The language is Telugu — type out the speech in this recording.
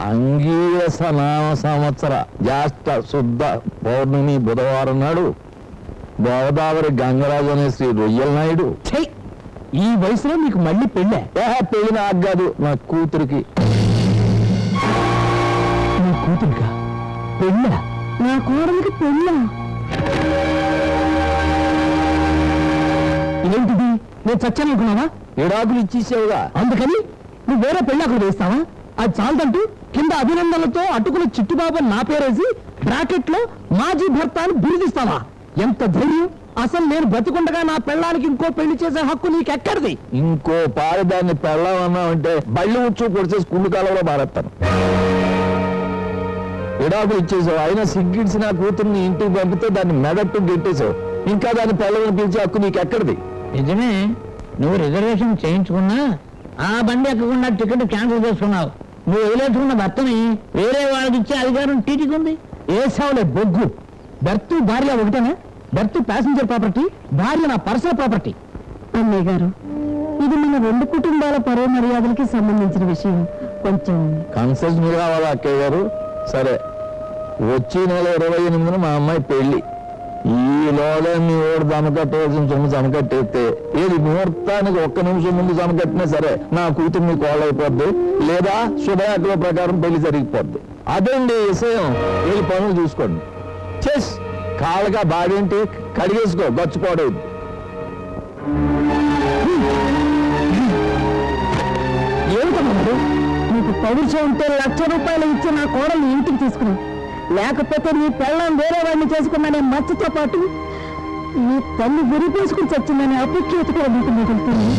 అంగీరస నామ సంవత్సర జ్యేష్ఠ శుద్ధ పౌర్ణమి బుధవారం నాడు గోదావరి గంగరాజు అనే శ్రీ రొయ్యల నాయుడు. ఈ వయసులో మీకు మళ్ళీ పెళ్ళే? పెళ్లి నాకు కాదు, నా కూతురికి. నీ కూతురికా పెళ్ళ? నా కోడలికి పెళ్ళ? ఏంటిది? నేను చచ్చానుకున్నావా? విడాకులు ఇచ్చేసావుగా, అందుకని నువ్వు వేరే పెళ్ళాకులు వేస్తావా? అది చాలదంటూ కింద అభినందనలతో అటుకుల చిట్టుబాబు నా పేరేసి బ్రాకెట్ లో మాజీ భర్త అని బిరుదిస్తావా? ఎంత ధైర్యం! అసలు నేను బతికుండగా నా పెళ్ళానికి ఇంకో పెళ్లి చేసే హక్కు నీకెక్కడిది? ఇంకో పారి దాన్ని పెళ్ళామన్నావంటే బళ్ళు ఉచ్చు పొడిచేసి కుళ్ళు కాలంలో మారేస్తాను. విడాకులు ఇచ్చేసావు, అయినా సిగ్గిడిసి నా కూతుర్ని ఇంటికి పంపితే దాన్ని మెదట్టు గెట్టేసావు. ఇంకా దాన్ని పెళ్ళని పిలిచే హక్కు నీకెక్కడిది? నిజమే, నువ్వు రిజర్వేషన్ చేయించుకున్నా ఆ బండి ఎక్కకుండా టికెట్ క్యాన్సిల్ చేసుకున్నావు. నువ్వు వదిలేసుకున్న భర్తని వేరే వాళ్ళకి ఇచ్చే అధికారం టీటీకి ఉంది. ఏసావులే బొగ్గు. బెర్త్ భార్య ఒకటేనా? బెర్త్ ప్యాసింజర్ ప్రాపర్టీ, భార్య నా పర్సనల్ ప్రాపర్టీ. అన్నయ్య గారు, ఇది మన రెండు కుటుంబాల పరువు మర్యాదలకి సంబంధించిన విషయం. కొంచెం కన్సెషన్ కావాలా అక్కయ్య గారు? సరే, వచ్చే నెల 28న మా అమ్మాయి పెళ్లి. ఈలోగా మీ ఓడు జమకట్టవలసిన సొమ్ము జమకట్టేస్తే ఏది ముహూర్తానికి 1 నిమిషం ముందు జమకట్టినా సరే నా కూతురు మీ కోళ్ళైపోద్ది, లేదా శుభయాత్ర ప్రకారం పెళ్లి జరిగిపోద్ది. అదండి విషయం. వీళ్ళ పనులు చూసుకోండి. చెస్ కాళ్ళగా బాడేంటి, కడిగేసుకో, గచ్చిపోడేది. ఏమిటన్నాడు? నీకు పౌరుషం ఉంటే 1,00,000 రూపాయలు ఇచ్చి నా కోడల్ని ఇంటికి తీసుకున్నావు, లేకపోతే నీ పెళ్ళం వేరే వాడిని చేసుకున్నానే మచ్చతో పాటు నీ తల్లి గురి తీసుకుని చచ్చిందనే అపేక్షత కూడా నీకు మిగులుతుంది.